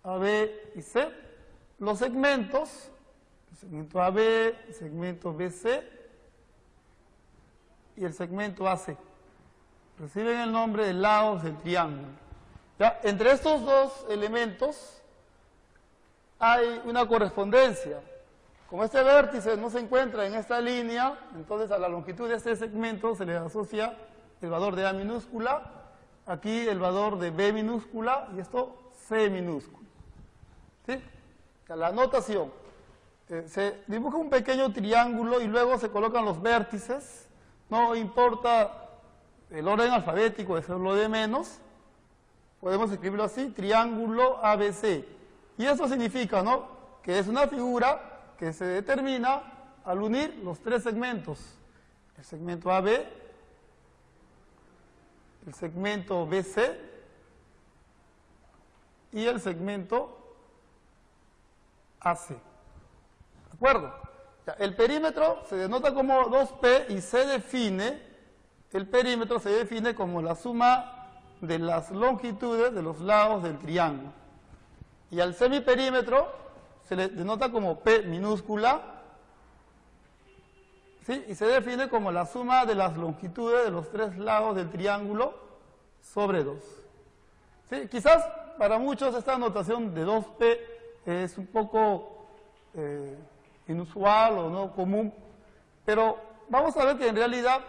A, B y C. Los segmentos, el segmento AB, el segmento BC y el segmento AC, reciben el nombre de lados del triángulo. ¿Ya? Entre estos dos elementos hay una correspondencia. Como este vértice no se encuentra en esta línea, entonces a la longitud de este segmento se le asocia el valor de A minúscula, aquí el valor de B minúscula y esto C minúscula. ¿Sí? O sea, la notación, se dibuja un pequeño triángulo y luego se colocan los vértices, no importa el orden alfabético, eso es lo de menos, podemos escribirlo así, triángulo ABC. Y eso significa, ¿no?, que es una figura que se determina al unir los tres segmentos, el segmento AB, el segmento BC y el segmento AC. ¿De acuerdo? Ya, el perímetro se denota como 2P y el perímetro se define como la suma de las longitudes de los lados del triángulo. Y al semiperímetro se le denota como P minúscula, ¿sí? Y se define como la suma de las longitudes de los tres lados del triángulo sobre 2. ¿Sí? Quizás para muchos esta notación de 2P es un poco inusual o no común, pero vamos a ver que en realidad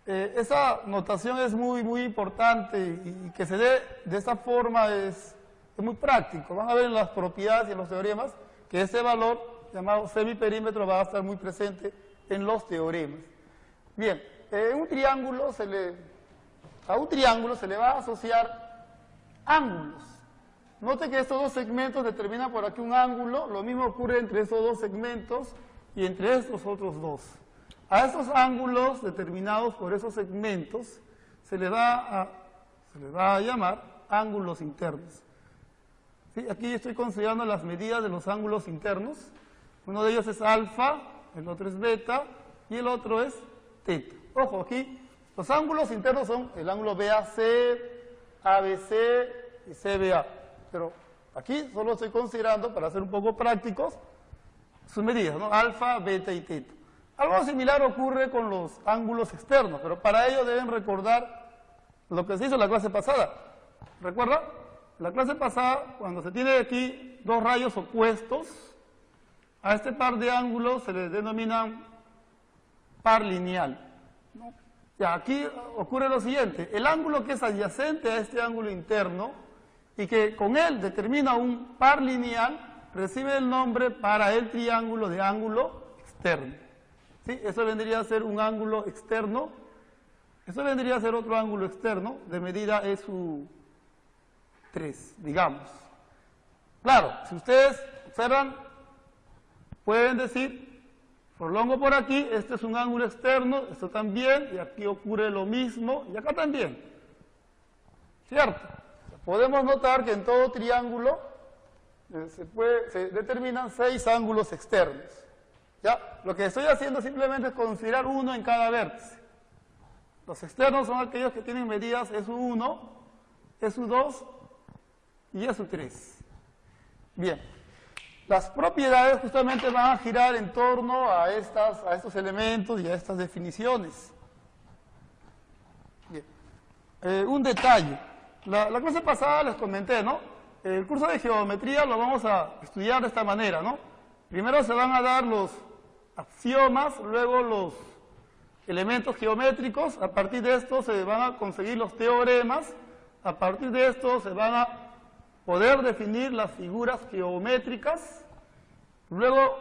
esa notación es muy importante y que se dé de esta forma es muy práctico. Van a ver en las propiedades y en los teoremas que ese valor llamado semiperímetro va a estar muy presente en los teoremas. Bien, a un triángulo se le va a asociar ángulos. Note que estos dos segmentos determinan por aquí un ángulo, lo mismo ocurre entre estos dos segmentos y entre estos otros dos. A estos ángulos determinados por esos segmentos se le va a llamar ángulos internos. ¿Sí? Aquí estoy considerando las medidas de los ángulos internos. Uno de ellos es alfa, el otro es beta y el otro es teta. Ojo, aquí los ángulos internos son el ángulo BAC, ABC y CBA. Pero aquí solo estoy considerando, para ser un poco prácticos, sus medidas, ¿no? Alfa, beta y teta. Algo similar ocurre con los ángulos externos, pero para ello deben recordar lo que se hizo en la clase pasada. ¿Recuerda? La clase pasada, cuando se tiene aquí dos rayos opuestos, a este par de ángulos se les denomina par lineal, ¿no? Ya, aquí ocurre lo siguiente, el ángulo que es adyacente a este ángulo interno y que con él determina un par lineal, recibe el nombre para el triángulo de ángulo externo. ¿Sí? Eso vendría a ser un ángulo externo, eso vendría a ser otro ángulo externo de medida SU3, digamos. Claro, si ustedes observan, pueden decir, prolongo por aquí, este es un ángulo externo, esto también, y aquí ocurre lo mismo, y acá también. ¿Cierto? Podemos notar que en todo triángulo se determinan 6 ángulos externos. ¿Ya? Lo que estoy haciendo simplemente es considerar uno en cada vértice. Los externos son aquellos que tienen medidas SU1, SU2 y SU3. Bien. Las propiedades justamente van a girar en torno a estos elementos y a estas definiciones. Bien. Un detalle. La clase pasada les comenté, ¿no? El curso de geometría lo vamos a estudiar de esta manera, ¿no? Primero se van a dar los axiomas, luego los elementos geométricos, a partir de esto se van a conseguir los teoremas, a partir de esto se van a poder definir las figuras geométricas, luego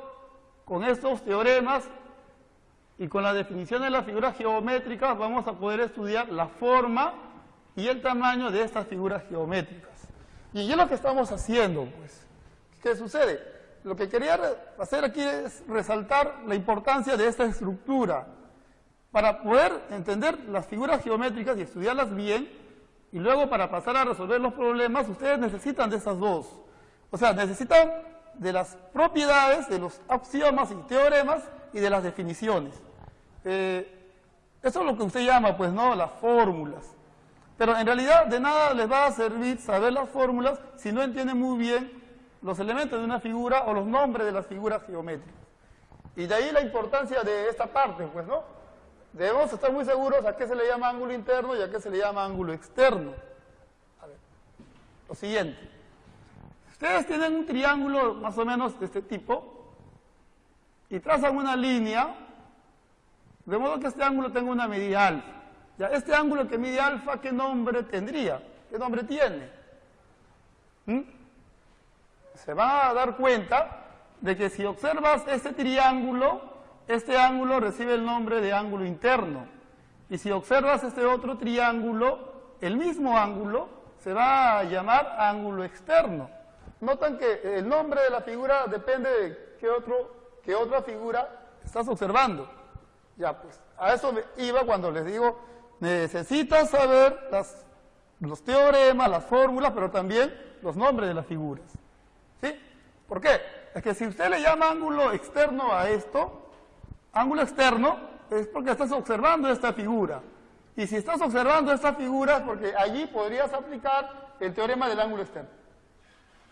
con estos teoremas y con la definición de las figuras geométricas vamos a poder estudiar la forma y el tamaño de estas figuras geométricas. Y es lo que estamos haciendo, pues. ¿Qué sucede? Lo que quería hacer aquí es resaltar la importancia de esta estructura. Para poder entender las figuras geométricas y estudiarlas bien, y luego para pasar a resolver los problemas, ustedes necesitan de esas dos. O sea, necesitan de las propiedades, de los axiomas y teoremas, y de las definiciones. Eso es lo que usted llama, pues, ¿no?, las fórmulas. Pero en realidad de nada les va a servir saber las fórmulas si no entienden muy bien los elementos de una figura o los nombres de las figuras geométricas. Y de ahí la importancia de esta parte, pues, ¿no? Debemos estar muy seguros a qué se le llama ángulo interno y a qué se le llama ángulo externo. A ver, lo siguiente. Ustedes tienen un triángulo más o menos de este tipo y trazan una línea, de modo que este ángulo tenga una medida alfa. Ya, este ángulo que mide alfa, ¿qué nombre tendría? ¿Qué nombre tiene? Se van a dar cuenta de que si observas este triángulo, este ángulo recibe el nombre de ángulo interno. Y si observas este otro triángulo, el mismo ángulo se va a llamar ángulo externo. Notan que el nombre de la figura depende de qué otra figura estás observando. Ya, pues, a eso iba cuando les digo, necesitas saber los teoremas, las fórmulas, pero también los nombres de las figuras. ¿Sí? ¿Por qué? Es que si usted le llama ángulo externo a esto, ángulo externo es porque estás observando esta figura. Y si estás observando esta figura es porque allí podrías aplicar el teorema del ángulo externo.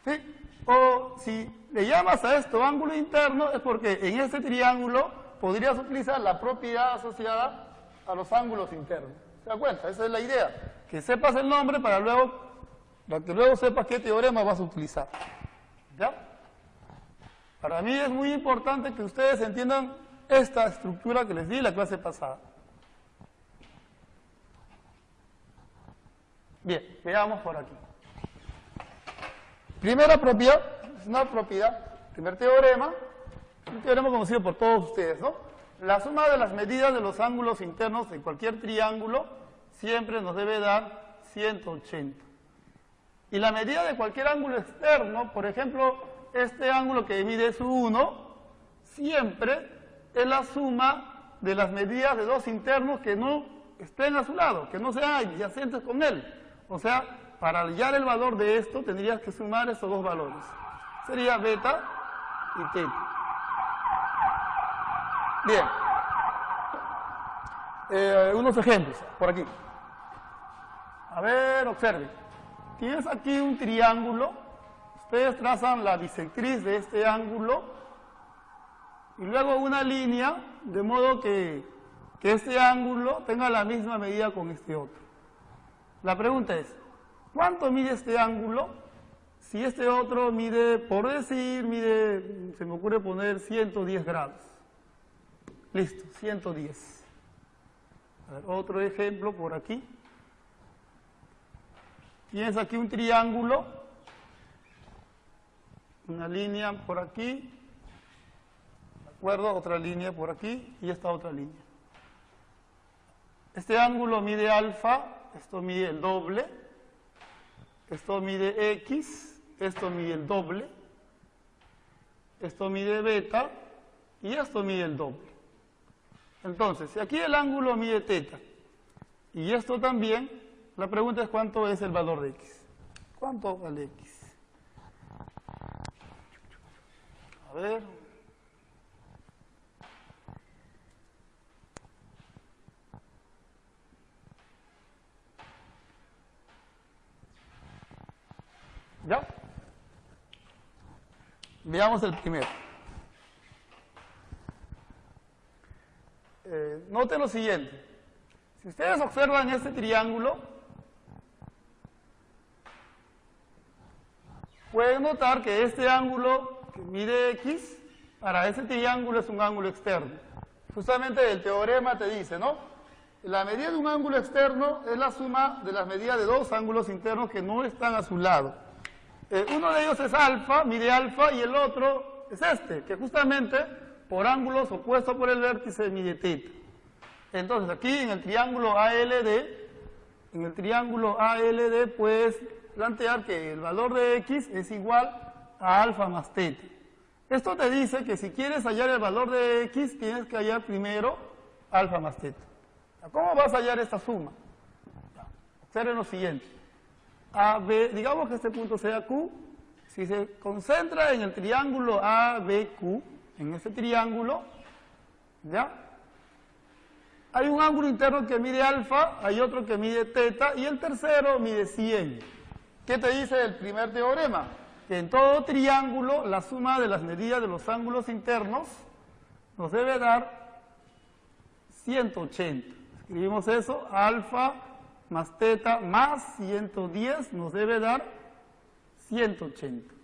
¿Sí? O si le llamas a esto ángulo interno es porque en este triángulo podrías utilizar la propiedad asociada a los ángulos internos. ¿Se da cuenta? Esa es la idea. Que sepas el nombre para que luego sepas qué teorema vas a utilizar. ¿Ya? Para mí es muy importante que ustedes entiendan esta estructura que les di en la clase pasada. Bien, veamos por aquí. Primera propiedad, es una propiedad, primer teorema, un teorema conocido por todos ustedes, ¿no? La suma de las medidas de los ángulos internos de cualquier triángulo siempre nos debe dar 180. Y la medida de cualquier ángulo externo, por ejemplo, este ángulo que mide su 1, siempre es la suma de las medidas de dos internos que no estén a su lado, que no sean adyacentes con él. O sea, para hallar el valor de esto tendrías que sumar estos dos valores. Sería beta y teta. Bien. Unos ejemplos, por aquí. A ver, observen. Tienes aquí un triángulo. Ustedes trazan la bisectriz de este ángulo y luego una línea, de modo que este ángulo tenga la misma medida con este otro. La pregunta es, ¿cuánto mide este ángulo? Si este otro mide, por decir, se me ocurre poner 110 grados. Listo, 110. A ver, otro ejemplo por aquí. Tienes aquí un triángulo, una línea por aquí, ¿de acuerdo? Otra línea por aquí y esta otra línea. Este ángulo mide alfa, esto mide el doble, esto mide x, esto mide el doble, esto mide beta y esto mide el doble. Entonces, si aquí el ángulo mide teta y esto también, la pregunta es cuánto es el valor de x. ¿Cuánto vale x? A ver. ¿Ya? Veamos el primero. Noten lo siguiente. Si ustedes observan este triángulo, pueden notar que este ángulo que mide x, para ese triángulo es un ángulo externo. Justamente el teorema te dice, ¿no? La medida de un ángulo externo es la suma de las medidas de dos ángulos internos que no están a su lado. Uno de ellos es alfa, mide alfa, y el otro es este, que justamente por ángulos opuestos por el vértice mide teta. Entonces aquí en el triángulo ALD, puedes plantear que el valor de x es igual a alfa más teta. Esto te dice que si quieres hallar el valor de x, tienes que hallar primero alfa más teta. ¿Cómo vas a hallar esta suma? Observen lo siguiente. AB, digamos que este punto sea Q, si se concentra en el triángulo ABQ, en ese triángulo, ¿ya? hay un ángulo interno que mide alfa, hay otro que mide teta y el tercero mide 100. ¿Qué te dice el primer teorema? Que en todo triángulo la suma de las medidas de los ángulos internos nos debe dar 180. Escribimos eso, alfa más teta más 110 nos debe dar 180.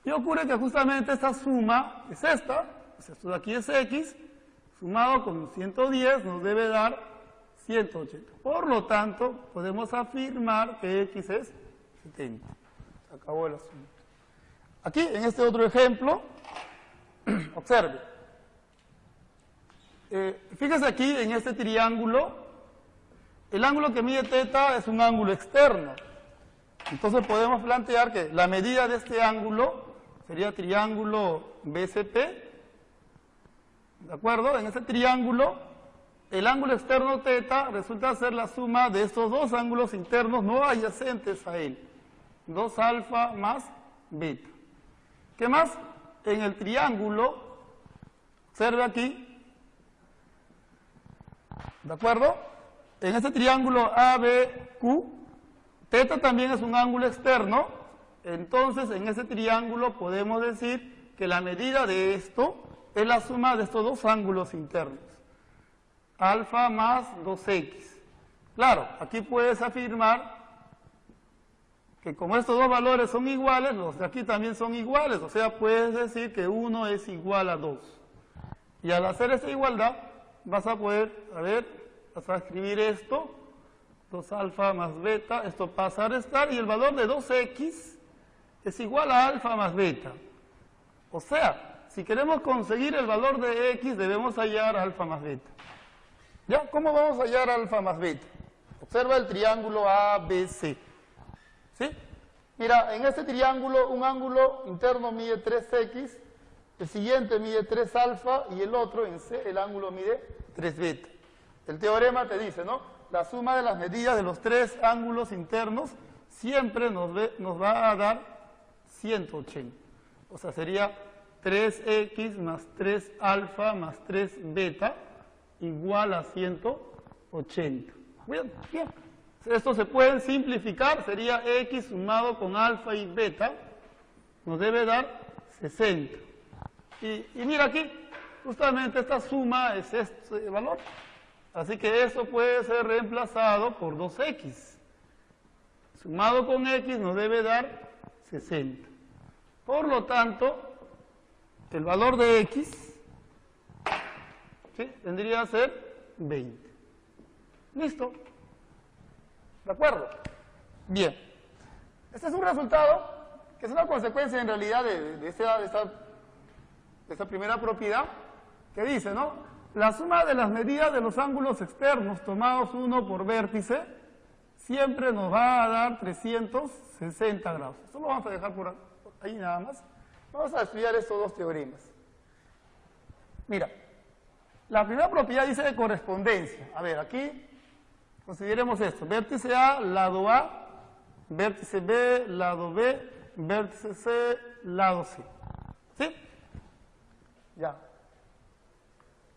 Y ocurre que justamente esta suma es esta, pues esto de aquí es x, sumado con 110 nos debe dar 180. Por lo tanto, podemos afirmar que x es 70. Se acabó el asunto. Aquí, en este otro ejemplo, observe. Fíjese aquí, en este triángulo, el ángulo que mide teta es un ángulo externo. Entonces podemos plantear que la medida de este ángulo sería triángulo BCP. ¿De acuerdo? En ese triángulo, el ángulo externo teta resulta ser la suma de estos dos ángulos internos no adyacentes a él. 2 alfa más beta. ¿Qué más? En el triángulo, observe aquí, ¿de acuerdo? En este triángulo ABQ, teta también es un ángulo externo, entonces en ese triángulo podemos decir que la medida de esto es la suma de estos dos ángulos internos, alfa más 2x. Claro, aquí puedes afirmar que como estos dos valores son iguales, los de aquí también son iguales, o sea, puedes decir que 1 es igual a 2. Y al hacer esta igualdad, vas a poder, vas a escribir esto, 2 alfa más beta, esto pasa a restar, y el valor de 2x es igual a alfa más beta. O sea, si queremos conseguir el valor de x, debemos hallar alfa más beta. ¿Ya? ¿Cómo vamos a hallar alfa más beta? Observa el triángulo ABC. ¿Sí? Mira, en este triángulo un ángulo interno mide 3x, el siguiente mide 3 alfa y el otro en C, el ángulo mide 3 beta. El teorema te dice, ¿no? La suma de las medidas de los tres ángulos internos siempre nos va a dar 180. O sea, sería 3x más 3 alfa más 3 beta igual a 180. Bien, bien. Esto se puede simplificar, sería x sumado con alfa y beta, nos debe dar 60. Y mira aquí, justamente esta suma es este valor. Así que eso puede ser reemplazado por 2x. Sumado con x nos debe dar 60. Por lo tanto, el valor de x, ¿sí?, tendría que ser 20. ¿Listo? ¿De acuerdo? Bien. Este es un resultado que es una consecuencia en realidad de esta primera propiedad que dice, ¿no? La suma de las medidas de los ángulos externos tomados uno por vértice siempre nos va a dar 360 grados. Esto lo vamos a dejar por ahí nada más. Vamos a estudiar estos dos teoremas. Mira, la primera propiedad dice de correspondencia. A ver, aquí consideremos esto. Vértice A, lado A, vértice B, lado B, vértice C, lado C. ¿Sí? Ya.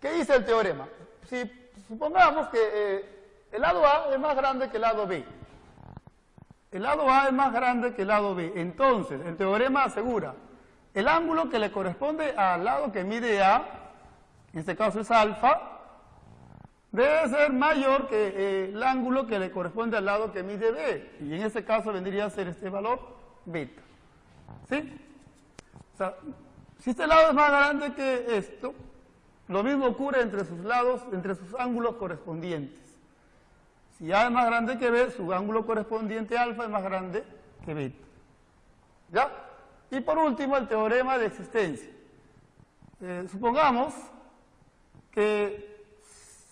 ¿Qué dice el teorema? Si supongamos que el lado A es más grande que el lado B. El lado A es más grande que el lado B. Entonces, el teorema asegura el ángulo que le corresponde al lado que mide A, en este caso es alfa, debe ser mayor que el ángulo que le corresponde al lado que mide B. Y en este caso vendría a ser este valor beta. ¿Sí? O sea, si este lado es más grande que esto, lo mismo ocurre entre sus lados, entre sus ángulos correspondientes. Si A es más grande que B, su ángulo correspondiente alfa es más grande que beta. ¿Ya? Y por último, el teorema de existencia. Supongamos que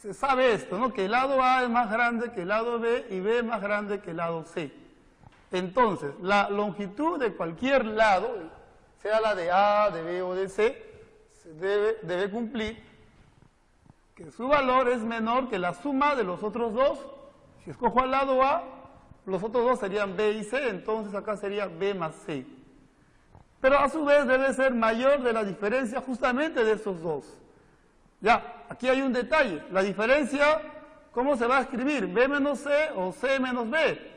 se sabe esto, ¿no? Que el lado A es más grande que el lado B y B es más grande que el lado C. Entonces, la longitud de cualquier lado, sea la de A, de B o de C, debe cumplir que su valor es menor que la suma de los otros dos. Si escojo al lado A, los otros dos serían B y C, entonces acá sería B más C. Pero a su vez debe ser mayor de la diferencia justamente de esos dos. Ya, aquí hay un detalle. La diferencia, ¿cómo se va a escribir? B menos C o C menos B.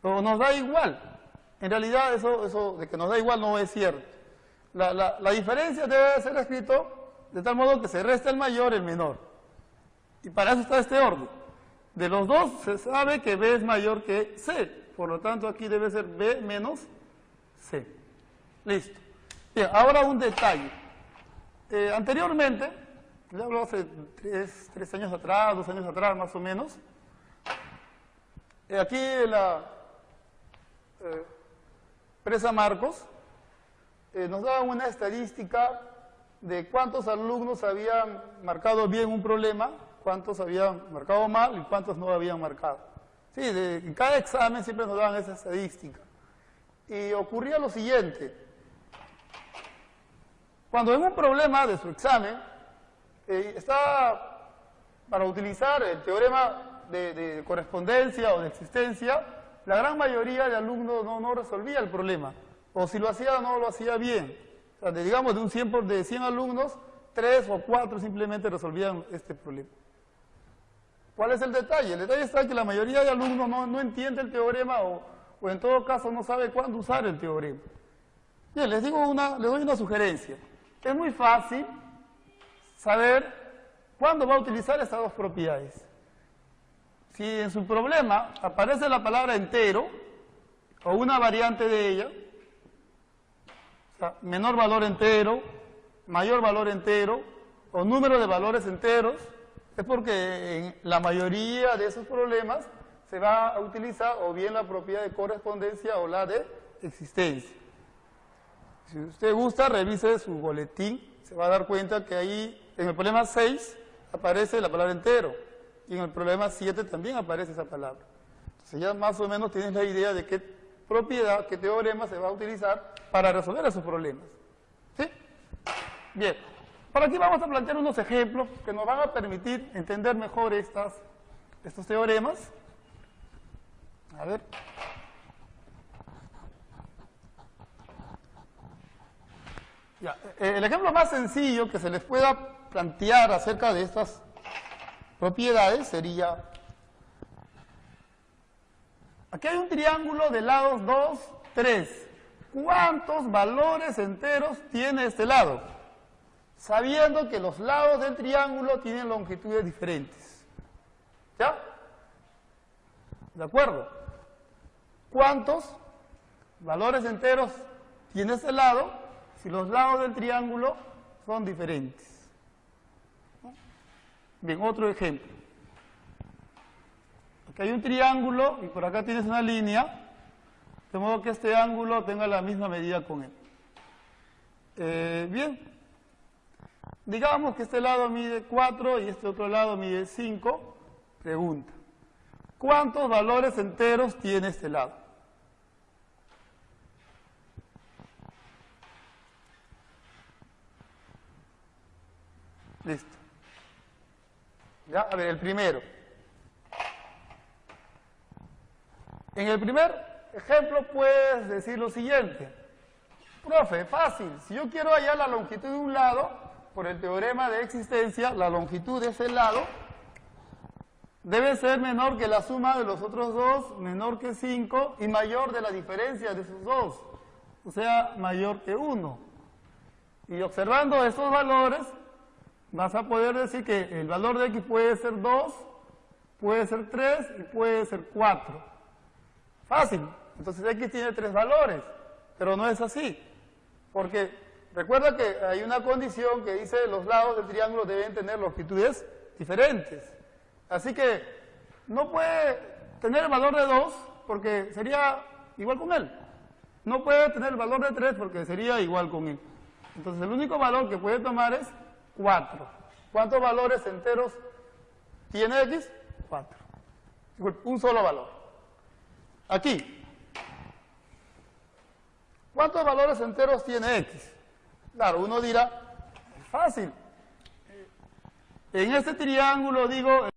O nos da igual. En realidad eso de que nos da igual no es cierto. La diferencia debe ser escrito de tal modo que se resta el mayor el menor. Y para eso está este orden. De los dos se sabe que B es mayor que C. Por lo tanto aquí debe ser B menos C. Listo. Bien, ahora un detalle. Anteriormente, le hablo hace 3 años atrás, 2 años atrás más o menos, aquí en la Presa Marcos nos daban una estadística de cuántos alumnos habían marcado bien un problema, cuántos habían marcado mal y cuántos no habían marcado. Sí, en cada examen siempre nos daban esa estadística. Y ocurría lo siguiente. Cuando en un problema de su examen está para utilizar el teorema de correspondencia o de existencia, la gran mayoría de alumnos no resolvía el problema. O si lo hacía, no lo hacía bien. O sea, digamos, de 100 alumnos, 3 o 4 simplemente resolvían este problema. ¿Cuál es el detalle? El detalle está en que la mayoría de alumnos no entiende el teorema o en todo caso no sabe cuándo usar el teorema. Bien, les doy una sugerencia. Es muy fácil saber cuándo va a utilizar estas dos propiedades. Si en su problema aparece la palabra entero o una variante de ella, o sea, menor valor entero, mayor valor entero o número de valores enteros, es porque en la mayoría de esos problemas se va a utilizar o bien la propiedad de correspondencia o la de existencia. Si usted gusta, revise su boletín, se va a dar cuenta que ahí en el problema 6 aparece la palabra entero y en el problema 7 también aparece esa palabra. Entonces ya más o menos tienes la idea de qué propiedad, qué teorema se va a utilizar para resolver esos problemas. ¿Sí? Bien. Por aquí vamos a plantear unos ejemplos que nos van a permitir entender mejor estos teoremas. A ver. Ya, el ejemplo más sencillo que se les pueda plantear acerca de estas propiedades sería, aquí hay un triángulo de lados 2, 3. ¿Cuántos valores enteros tiene este lado? Sabiendo que los lados del triángulo tienen longitudes diferentes. ¿Ya? ¿De acuerdo? ¿Cuántos valores enteros tiene este lado si los lados del triángulo son diferentes? Bien, otro ejemplo. Aquí hay un triángulo y por acá tienes una línea, de modo que este ángulo tenga la misma medida con él. Bien, digamos que este lado mide 4 y este otro lado mide 5. Pregunta, ¿cuántos valores enteros tiene este lado? Listo. Ya, a ver, el primero. En el primer ejemplo puedes decir lo siguiente. Profe, fácil. Si yo quiero hallar la longitud de un lado, por el teorema de existencia, la longitud de ese lado debe ser menor que la suma de los otros dos, menor que 5 y mayor de la diferencia de esos dos, o sea, mayor que 1. Y observando esos valores, vas a poder decir que el valor de x puede ser 2, puede ser 3 y puede ser 4. Fácil. Entonces x tiene 3 valores, pero no es así. Porque recuerda que hay una condición que dice los lados del triángulo deben tener longitudes diferentes. Así que no puede tener el valor de 2 porque sería igual con él. No puede tener el valor de 3 porque sería igual con él. Entonces el único valor que puede tomar es 4. ¿Cuántos valores enteros tiene x? 4. Un solo valor. Aquí. ¿Cuántos valores enteros tiene x? Claro, uno dirá, es fácil. En este triángulo digo